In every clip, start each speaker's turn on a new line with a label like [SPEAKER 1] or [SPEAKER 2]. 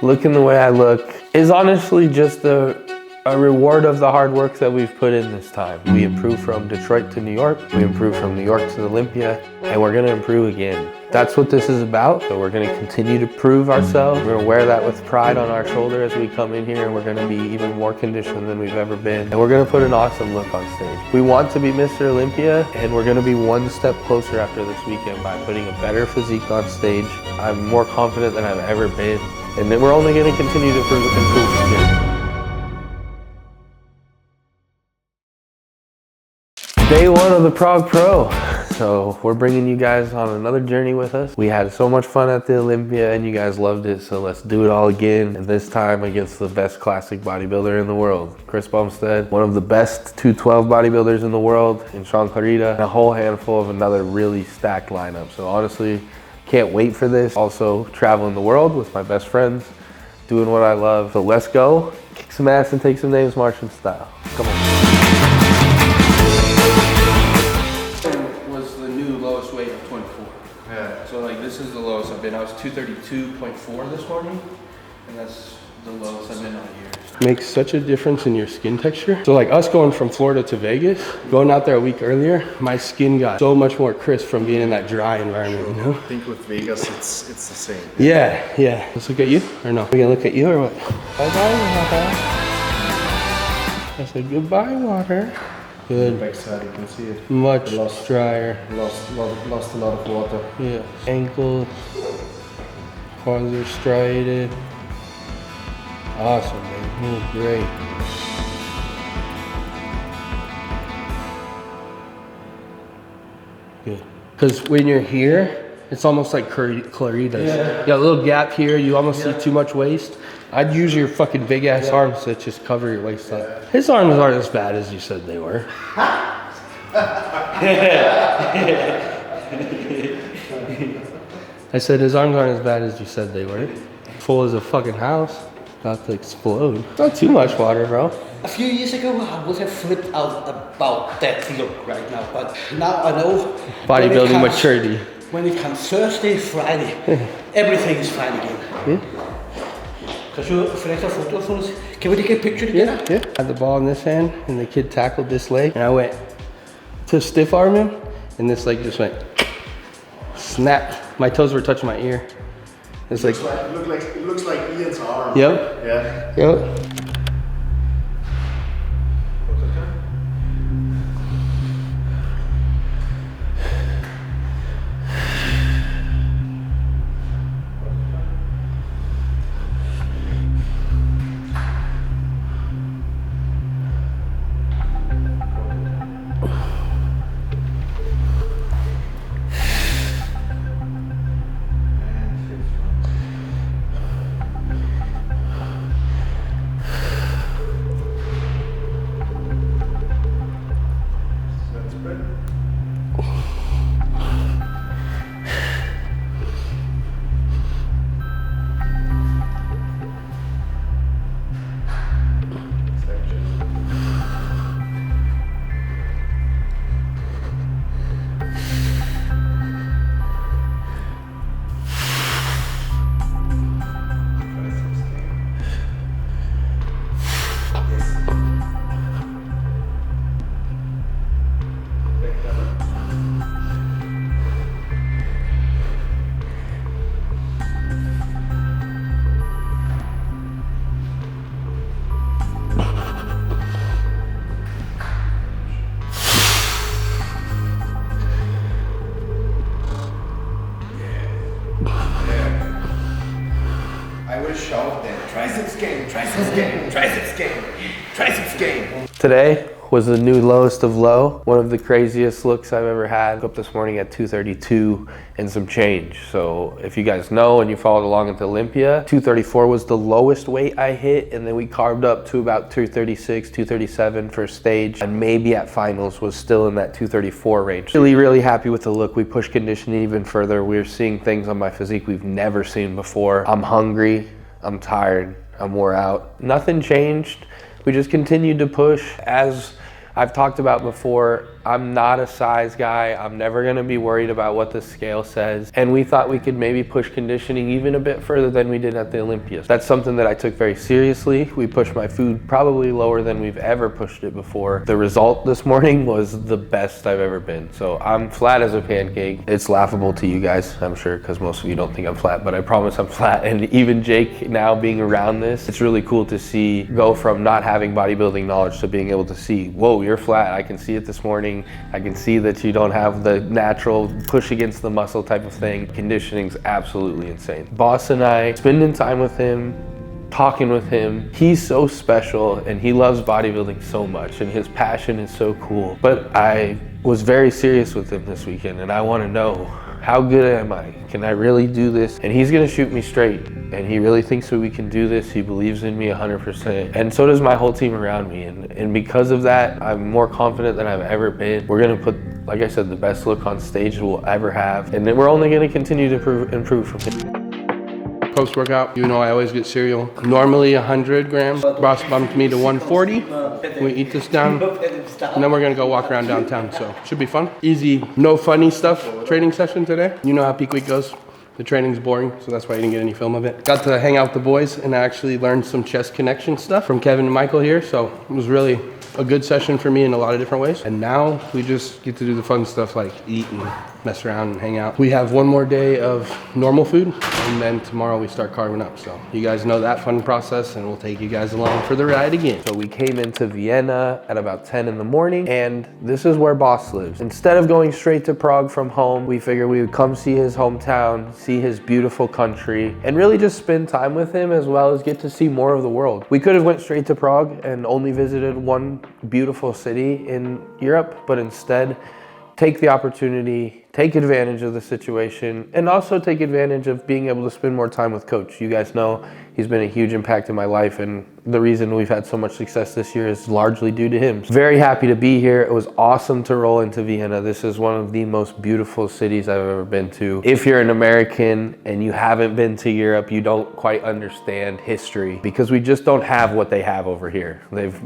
[SPEAKER 1] looking the way I look is honestly just a reward of the hard work that we've put in this time. We improved from Detroit to New York, we improved from New York to Olympia, and we're gonna improve again. That's what this is about, so we're gonna continue to prove ourselves. We're gonna wear that with pride on our shoulder as we come in here, and we're gonna be even more conditioned than we've ever been. And we're gonna put an awesome look on stage. We want to be Mr. Olympia, and we're gonna be one step closer after this weekend by putting a better physique on stage. I'm more confident than I've ever been, and then we're only gonna continue to improve from here. Day one of the Prague Pro. So we're bringing you guys on another journey with us. We had so much fun at the Olympia and you guys loved it, so let's do it all again. And this time against the best classic bodybuilder in the world, Chris Bumstead, one of the best 212 bodybuilders in the world, and Sean Clarita, and a whole handful of another really stacked lineup. So honestly, can't wait for this. Also traveling the world with my best friends, doing what I love. So let's go, kick some ass and take some names Martian style. Come on. Weight of 24. Yeah. So like this is the lowest I've been. I was 232.4 this morning, and that's the lowest I've been all year. Makes such a difference in your skin texture. So like us going from Florida to Vegas, going out there a week earlier, my skin got so much more crisp from being in that dry environment, you know?
[SPEAKER 2] I think with Vegas it's the same.
[SPEAKER 1] Yeah, yeah. Let's look at you, or no? We gonna look at you or what? Bye-bye, water. I said goodbye, water. Good.
[SPEAKER 2] Backside, you can see it.
[SPEAKER 1] Much drier.
[SPEAKER 2] Lost a lot of water.
[SPEAKER 1] Yeah. Ankle, quads are striated. Awesome, man. You look great. Good. Because when you're here, it's almost like Clarita's. Yeah. You got a little gap here. You almost see too much waist. I'd use your fucking big ass arms to just cover your waist up. His arms aren't as bad as you said they were. I said his arms aren't as bad as you said they were. Full as a fucking house. About to explode. Not too much water, bro.
[SPEAKER 3] A few years ago, I would have flipped out about that look right now, but now I know.
[SPEAKER 1] Bodybuilding maturity.
[SPEAKER 3] When it comes Thursday, Friday, everything is fine again.
[SPEAKER 1] Yeah.
[SPEAKER 3] Because you select a photo for us. Can we take a picture together?
[SPEAKER 1] Yeah. I had the ball in this hand, and the kid tackled this leg, and I went to stiff arm him, and this leg just went snapped. My toes were touching my ear. It's like
[SPEAKER 2] it looks like Ian's arm.
[SPEAKER 1] Yep.
[SPEAKER 2] Yeah.
[SPEAKER 1] Yep.
[SPEAKER 2] I would shout then, triceps game, triceps game, triceps game, triceps game.
[SPEAKER 1] Today was the new lowest of low. One of the craziest looks I've ever had. Woke up this morning at 232 and some change. So if you guys know and you followed along at the Olympia, 234 was the lowest weight I hit, and then we carved up to about 236, 237 for stage, and maybe at finals was still in that 234 range. Really happy with the look. We pushed conditioning even further. We're seeing things on my physique we've never seen before. I'm hungry, I'm tired, I'm wore out. Nothing changed. We just continued to push. As I've talked about before, I'm not a size guy. I'm never gonna be worried about what the scale says. And we thought we could maybe push conditioning even a bit further than we did at the Olympias. That's something that I took very seriously. We pushed my food probably lower than we've ever pushed it before. The result this morning was the best I've ever been. So I'm flat as a pancake. It's laughable to you guys, I'm sure, because most of you don't think I'm flat, but I promise I'm flat. And even Jake now being around this, it's really cool to see go from not having bodybuilding knowledge to being able to see, whoa, you're flat. I can see it this morning. I can see that you don't have the natural push against the muscle type of thing. Conditioning's absolutely insane. Boss and I, spending time with him, talking with him, he's so special and he loves bodybuilding so much and his passion is so cool. But I was very serious with him this weekend and I want to know, how good am I? Can I really do this? And he's gonna shoot me straight. And he really thinks that we can do this. He believes in me 100%. And so does my whole team around me. And because of that, I'm more confident than I've ever been. We're gonna put, like I said, the best look on stage we'll ever have. And then we're only gonna continue to improve from here.
[SPEAKER 4] Post-workout, you know I always get cereal. Normally 100 grams. Boss bumped me to 140. We eat this down, and then we're gonna go walk around downtown, so should be fun. Easy, no funny stuff training session today. You know how peak week goes. The training's boring, so that's why you didn't get any film of it. Got to hang out with the boys and actually learn some chest connection stuff from Kevin and Michael here, so it was really a good session for me in a lot of different ways. And now we just get to do the fun stuff like eat and mess around and hang out. We have one more day of normal food and then tomorrow we start carving up. So you guys know that fun process and we'll take you guys along for the ride again.
[SPEAKER 1] So we came into Vienna at about 10 in the morning and this is where Boss lives. Instead of going straight to Prague from home, we figured we would come see his hometown, see his beautiful country, and really just spend time with him as well as get to see more of the world. We could have went straight to Prague and only visited one beautiful city in Europe, but instead take the opportunity, take advantage of the situation, and also take advantage of being able to spend more time with Coach. You guys know he's been a huge impact in my life, and the reason we've had so much success this year is largely due to him. Very happy to be here. It was awesome to roll into Vienna. This is one of the most beautiful cities I've ever been to. If you're an American and you haven't been to Europe, you don't quite understand history because we just don't have what they have over here. They've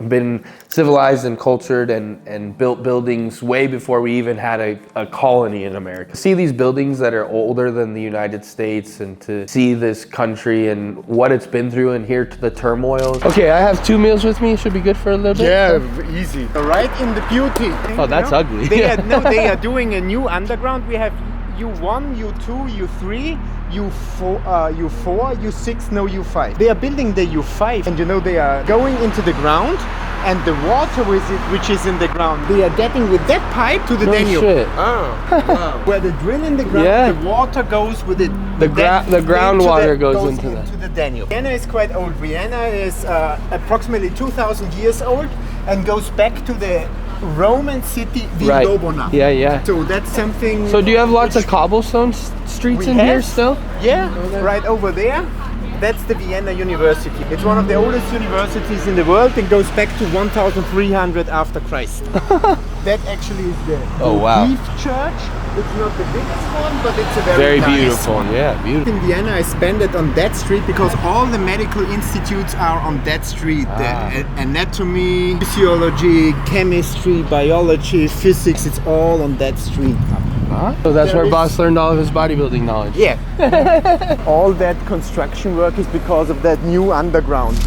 [SPEAKER 1] been civilized and cultured and built buildings way before we even had a colony in America. See these buildings that are older than the United States and to see this country and what it's been through and hear the turmoil.
[SPEAKER 4] Okay, I have 2 meals with me. Should be good for a little bit.
[SPEAKER 2] Yeah, easy. Right in the beauty.
[SPEAKER 4] Oh, that's ugly.
[SPEAKER 2] They are doing a new underground. We have U1, U2, U3, U4, U6, no U5. They are building the U5 and you know they are going into the ground and the water with it, which is in the ground, they are getting with that pipe to the Danube.
[SPEAKER 4] Shit.
[SPEAKER 2] Oh, wow. Where they drill in the ground,
[SPEAKER 4] Yeah.
[SPEAKER 2] the water goes with it.
[SPEAKER 4] The groundwater goes into
[SPEAKER 2] the Danube. Vienna is quite old. Vienna is approximately 2,000 years old and goes back to the Roman city Villobona.
[SPEAKER 4] Yeah, yeah.
[SPEAKER 2] So that's something.
[SPEAKER 4] So do you have lots of cobblestone streets in here still?
[SPEAKER 2] Yeah, right over there. That's the Vienna University. It's one of the oldest universities in the world and goes back to 1300 after Christ. That actually is the Eve Church. It's not the biggest one, but it's a very nice
[SPEAKER 4] beautiful
[SPEAKER 2] one.
[SPEAKER 4] Yeah, beautiful.
[SPEAKER 2] In Vienna, I spend it on that street because all the medical institutes are on that street. The anatomy, physiology, chemistry, biology, physics, it's all on that street.
[SPEAKER 4] So that's where Boss learned all of his bodybuilding knowledge.
[SPEAKER 2] Yeah. All that construction work is because of that new underground.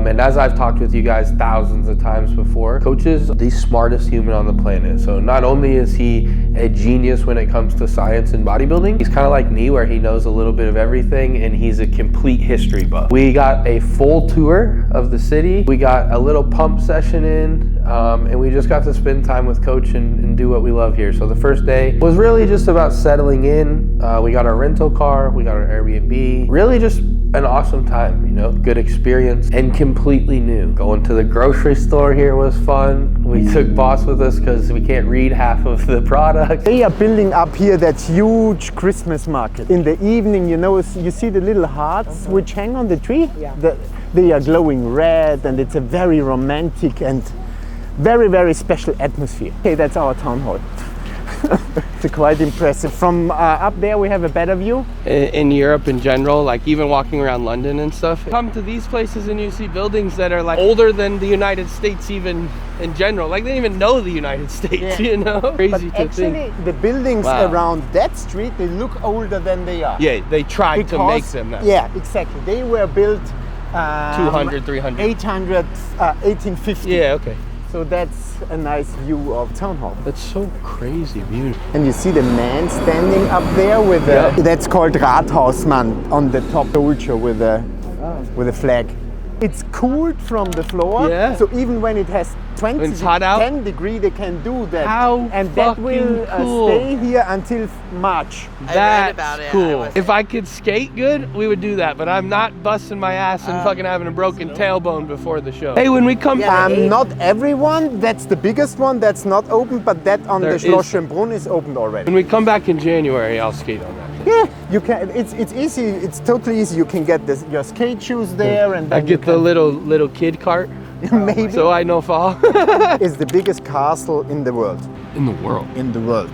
[SPEAKER 1] And as I've talked with you guys thousands of times before, Coach is the smartest human on the planet. So not only is he a genius when it comes to science and bodybuilding, he's kind of like me where he knows a little bit of everything and he's a complete history buff. We got a full tour of the city. We got a little pump session in and we just got to spend time with Coach and do what we love here. So the first day was really just about settling in. We got our rental car, we got our Airbnb, really just an awesome time, you know, good experience and completely new. Going to the grocery store here was fun. We took Boss with us because we can't read half of the product.
[SPEAKER 2] They are building up here that huge Christmas market. In the evening, you know, you see the little hearts which hang on the tree? Yeah. They are glowing red and it's a very romantic and very, very special atmosphere. Okay, that's our town hall. It's quite impressive. From up there we have a better view.
[SPEAKER 4] In Europe in general, like even walking around London and stuff, come to these places and you see buildings that are like older than the United States even in general. Like they don't even know the United States, you know? Crazy
[SPEAKER 2] But
[SPEAKER 4] to
[SPEAKER 2] actually,
[SPEAKER 4] think.
[SPEAKER 2] the buildings
[SPEAKER 4] Wow.
[SPEAKER 2] around that street, they look older than they are.
[SPEAKER 4] Yeah, they tried to make them that.
[SPEAKER 2] Yeah, exactly. They were built
[SPEAKER 4] 200, 300.
[SPEAKER 2] 800, 1850.
[SPEAKER 4] Yeah, okay.
[SPEAKER 2] So that's a nice view of town hall.
[SPEAKER 4] That's so crazy beautiful.
[SPEAKER 2] And you see the man standing up there with that's called Rathausmann on the top soldier with a flag. It's cooled from the floor,
[SPEAKER 4] Yeah.
[SPEAKER 2] so even when it has 20,
[SPEAKER 4] When it's hot out?
[SPEAKER 2] 10 degree, they can do that.
[SPEAKER 4] How
[SPEAKER 2] and that will
[SPEAKER 4] fucking cool.
[SPEAKER 2] stay here until March.
[SPEAKER 4] That's
[SPEAKER 5] about it. I
[SPEAKER 4] cool.
[SPEAKER 5] was-
[SPEAKER 4] If I could skate good, we would do that. But I'm not busting my ass and fucking having a broken tailbone before the show. Hey, when we come
[SPEAKER 2] Not everyone, that's the biggest one, that's not open, but that on
[SPEAKER 4] There
[SPEAKER 2] the
[SPEAKER 4] is-
[SPEAKER 2] Schloss Schönbrunn is opened already.
[SPEAKER 4] when we come back in January, I'll skate on that.
[SPEAKER 2] Yeah, you can. It's easy. It's totally easy. You can get your skate shoes there, and
[SPEAKER 4] I
[SPEAKER 2] then you
[SPEAKER 4] get the little kid cart,
[SPEAKER 2] maybe
[SPEAKER 4] so I know fall.
[SPEAKER 2] is the biggest castle in the world.
[SPEAKER 4] In the world.
[SPEAKER 2] In the world,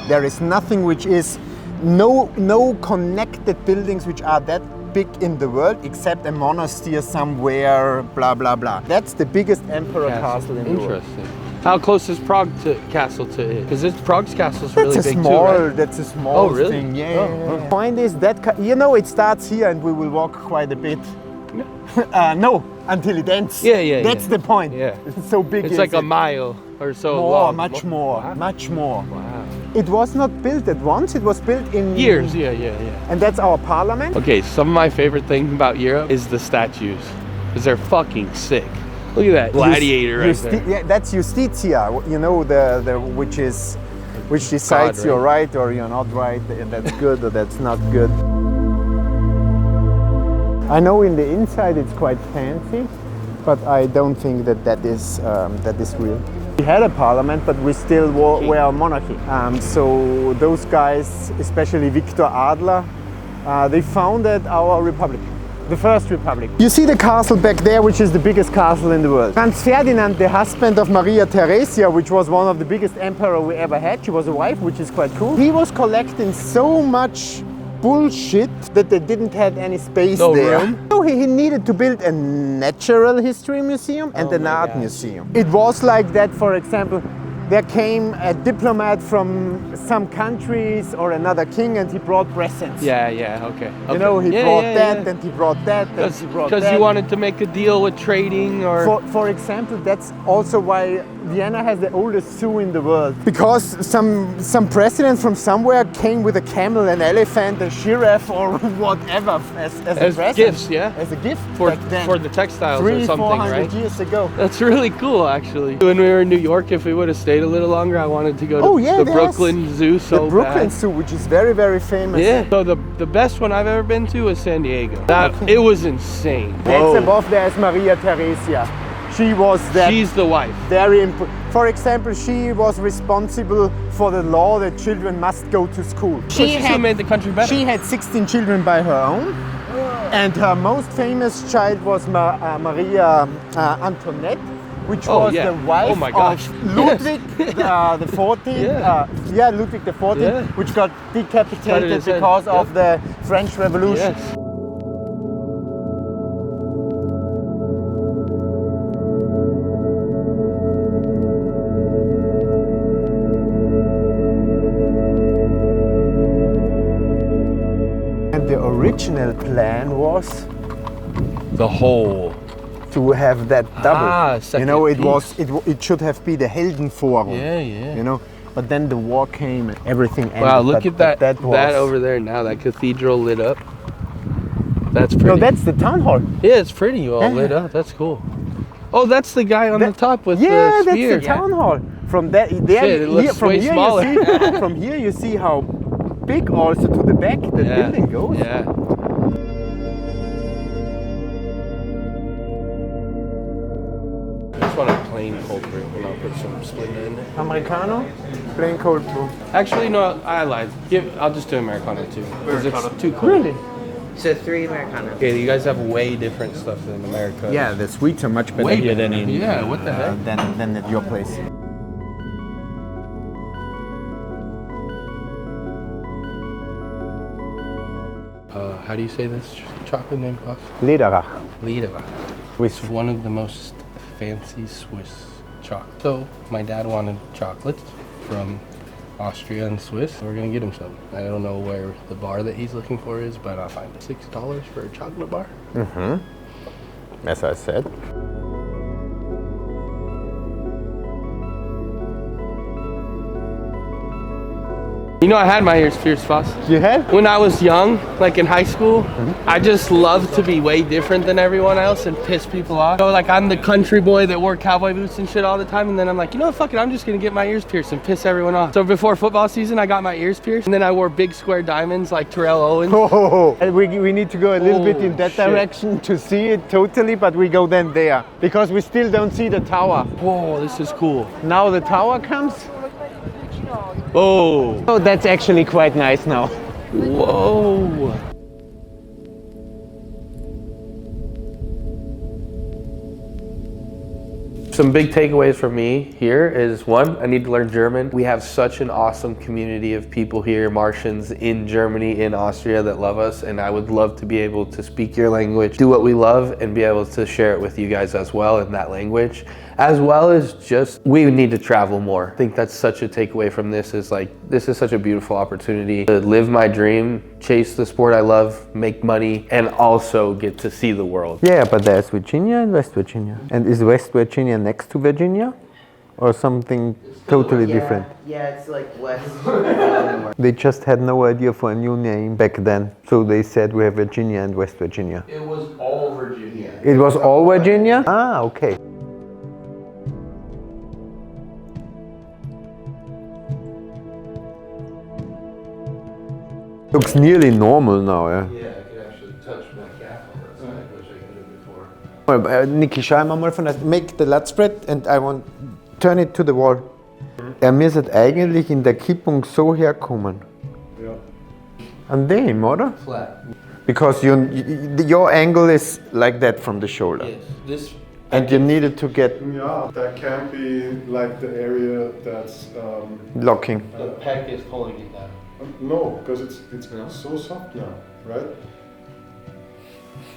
[SPEAKER 2] there is nothing which is no connected buildings which are that big in the world except a monastery somewhere. Blah blah blah. That's the biggest emperor castle in the world.
[SPEAKER 4] Interesting. How close is Prague castle to it? Because Prague's castle's really
[SPEAKER 2] That's a
[SPEAKER 4] big
[SPEAKER 2] small.
[SPEAKER 4] too, right?
[SPEAKER 2] That's a small
[SPEAKER 4] Oh, really?
[SPEAKER 2] thing. Yeah.
[SPEAKER 4] Oh, oh.
[SPEAKER 2] Point is that it starts here, and we will walk quite a bit. No, until it ends.
[SPEAKER 4] Yeah.
[SPEAKER 2] That's the point.
[SPEAKER 4] Yeah.
[SPEAKER 2] It's so big.
[SPEAKER 4] It's
[SPEAKER 2] is
[SPEAKER 4] like a
[SPEAKER 2] it?
[SPEAKER 4] mile or so
[SPEAKER 2] More,
[SPEAKER 4] long.
[SPEAKER 2] much more,
[SPEAKER 4] Wow.
[SPEAKER 2] much more.
[SPEAKER 4] Wow.
[SPEAKER 2] It was not built at once. It was built in
[SPEAKER 4] Years, yeah.
[SPEAKER 2] And that's our parliament.
[SPEAKER 4] Okay, some of my favorite things about Europe is the statues, because they're fucking sick. Look at that gladiator right there.
[SPEAKER 2] Yeah, that's Justitia. You know the which decides
[SPEAKER 4] right?
[SPEAKER 2] you're right or you're not right. And that's good or that's not good. I know in the inside it's quite fancy, but I don't think that is real. We had a parliament, but we still were a monarchy. So those guys, especially Viktor Adler, they founded our republic, the first republic. You see the castle back there, which is the biggest castle in the world. Franz Ferdinand, the husband of Maria Theresia, which was one of the biggest emperor we ever had, she was a wife, which is quite cool. He was collecting so much bullshit that they didn't have any space there.
[SPEAKER 4] Room?
[SPEAKER 2] So he needed to build a natural history museum and an art museum. It was like that, for example, there came a diplomat from some countries or another king and he brought presents.
[SPEAKER 4] Yeah, okay.
[SPEAKER 2] You know, he brought that
[SPEAKER 4] yeah.
[SPEAKER 2] and he brought that and he brought that.
[SPEAKER 4] Because you wanted to make a deal with trading or...
[SPEAKER 2] For example, that's also why Vienna has the oldest zoo in the world. Because some president from somewhere came with a camel, an elephant, a giraffe or whatever as a present.
[SPEAKER 4] Gifts, yeah?
[SPEAKER 2] As a gift
[SPEAKER 4] For
[SPEAKER 2] back then.
[SPEAKER 4] the textiles or
[SPEAKER 2] 300-400
[SPEAKER 4] something, right?
[SPEAKER 2] years ago.
[SPEAKER 4] That's really cool, actually. When we were in New York, if we would have stayed a little longer, I wanted to go to the
[SPEAKER 2] there's
[SPEAKER 4] Brooklyn Zoo so
[SPEAKER 2] the Brooklyn
[SPEAKER 4] bad.
[SPEAKER 2] Zoo, which is very, very famous.
[SPEAKER 4] Yeah. So the best one I've ever been to was San Diego. It was insane.
[SPEAKER 2] That's above there is Maria Theresia. She was that
[SPEAKER 4] She's the wife.
[SPEAKER 2] very important. For example, she was responsible for the law that children must go to school.
[SPEAKER 4] She made the country better.
[SPEAKER 2] She had 16 children by her own, and her most famous child was Maria Antoinette, which was the wife of Ludwig the 14th. Ludwig the 14th, which got decapitated because of the French Revolution.
[SPEAKER 4] Yes.
[SPEAKER 2] And the original plan was
[SPEAKER 4] The whole.
[SPEAKER 2] to have that double.
[SPEAKER 4] second
[SPEAKER 2] You know,
[SPEAKER 4] piece.
[SPEAKER 2] it should have been the Heldenforum.
[SPEAKER 4] Yeah.
[SPEAKER 2] You know, but then the war came and everything ended.
[SPEAKER 4] Wow, look
[SPEAKER 2] but
[SPEAKER 4] at that
[SPEAKER 2] was,
[SPEAKER 4] over there now, that cathedral lit up. That's pretty.
[SPEAKER 2] No, that's the town hall.
[SPEAKER 4] Yeah, it's pretty all
[SPEAKER 2] Yeah.
[SPEAKER 4] lit up. That's cool. Oh, that's the guy on the top with the
[SPEAKER 2] that's
[SPEAKER 4] spear.
[SPEAKER 2] the town hall. From there,
[SPEAKER 4] Shit, it looks way smaller.
[SPEAKER 2] From here you see how big also to the back the building goes.
[SPEAKER 4] Yeah. I just want a plain cold brew and I'll put some Splenda in it.
[SPEAKER 2] Americano, plain cold brew.
[SPEAKER 4] Actually, no, I lied. I'll just do Americano too. Because it's too cold.
[SPEAKER 2] Really?
[SPEAKER 5] So 3 Americano.
[SPEAKER 4] Okay, you guys have way different stuff than America.
[SPEAKER 2] Yeah, the sweets are much better
[SPEAKER 4] Way
[SPEAKER 2] here
[SPEAKER 4] better.
[SPEAKER 2] than in
[SPEAKER 4] Yeah, what the heck?
[SPEAKER 2] than at your place.
[SPEAKER 4] how do you say this chocolate name, boss?
[SPEAKER 2] Lederach.
[SPEAKER 4] Lederach. It's one of the most fancy Swiss chocolate. So my dad wanted chocolates from Austria and Swiss. So we're gonna get him some. I don't know where the bar that he's looking for is, but I'll find it. $6 for a chocolate bar.
[SPEAKER 2] As I said.
[SPEAKER 4] You know, I had my ears pierced, boss.
[SPEAKER 2] You had?
[SPEAKER 4] When I was young, like in high school, I just loved to be way different than everyone else and piss people off. So like I'm the country boy that wore cowboy boots and shit all the time, and then I'm like, you know what, fuck it, I'm just gonna get my ears pierced and piss everyone off. So before football season, I got my ears pierced, and then I wore big square diamonds like Terrell Owens.
[SPEAKER 2] Oh, and we need to go a little bit in that
[SPEAKER 4] shit.
[SPEAKER 2] direction to see it totally, but we go then there because we still don't see the tower.
[SPEAKER 4] Whoa, this is cool.
[SPEAKER 2] Now the tower comes.
[SPEAKER 4] Oh,
[SPEAKER 2] Oh, that's actually quite nice now.
[SPEAKER 4] whoa.
[SPEAKER 1] Some big takeaways for me here is one, I need to learn German. We have such an awesome community of people here, Martians in Germany, in Austria that love us, and I would love to be able to speak your language, do what we love, and be able to share it with you guys as well in that language. As well as just, we need to travel more. I think that's such a takeaway from this is like, this is such a beautiful opportunity to live my dream, chase the sport I love, make money, and also get to see the world.
[SPEAKER 2] Yeah, but there's Virginia and West Virginia. And is West Virginia next to Virginia? Or something totally different?
[SPEAKER 5] Yeah, it's like west.
[SPEAKER 2] They just had no idea for a new name back then. So they said we have Virginia and West Virginia.
[SPEAKER 4] It was all Virginia.
[SPEAKER 2] It was all Virginia? Ah, okay. Looks nearly normal now, yeah.
[SPEAKER 4] Yeah, I could actually touch my calf on that side, which I couldn't before.
[SPEAKER 2] Niki, schau mal von der, make the lat spread and I want turn it to the wall. Müsste eigentlich in der Kippung so herkommen.
[SPEAKER 6] Ja.
[SPEAKER 2] An dem, oder?
[SPEAKER 4] Flat.
[SPEAKER 2] Because your angle is like that from the shoulder.
[SPEAKER 4] Yes, this.
[SPEAKER 2] And you needed to get
[SPEAKER 6] Yeah, that can't be like the area that's
[SPEAKER 2] locking.
[SPEAKER 4] The pec is pulling it down.
[SPEAKER 6] no, because it's so soft now, right?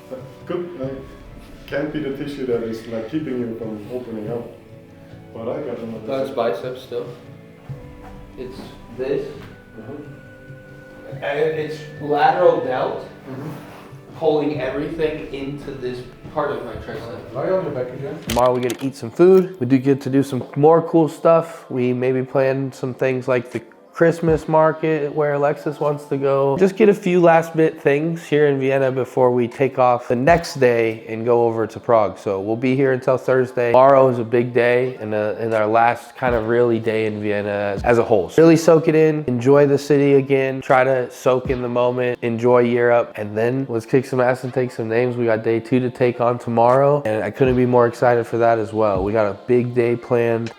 [SPEAKER 6] That could can't be the tissue that is like keeping you from opening up. But I got another.
[SPEAKER 4] That's biceps still. It's this. And it's lateral delt, pulling everything into this part of my tricep.
[SPEAKER 6] Lie on your back again.
[SPEAKER 1] Tomorrow we get to eat some food. We do get to do some more cool stuff. We maybe plan some things like the Christmas market where Alexis wants to go. Just get a few last bit things here in Vienna before we take off the next day and go over to Prague. So we'll be here until Thursday. Tomorrow is a big day and our last kind of really day in Vienna as a whole. So really soak it in, enjoy the city again, try to soak in the moment, enjoy Europe, and then let's kick some ass and take some names. We got day 2 to take on tomorrow, and I couldn't be more excited for that as well. We got a big day planned.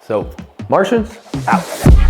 [SPEAKER 1] So, Martians, out.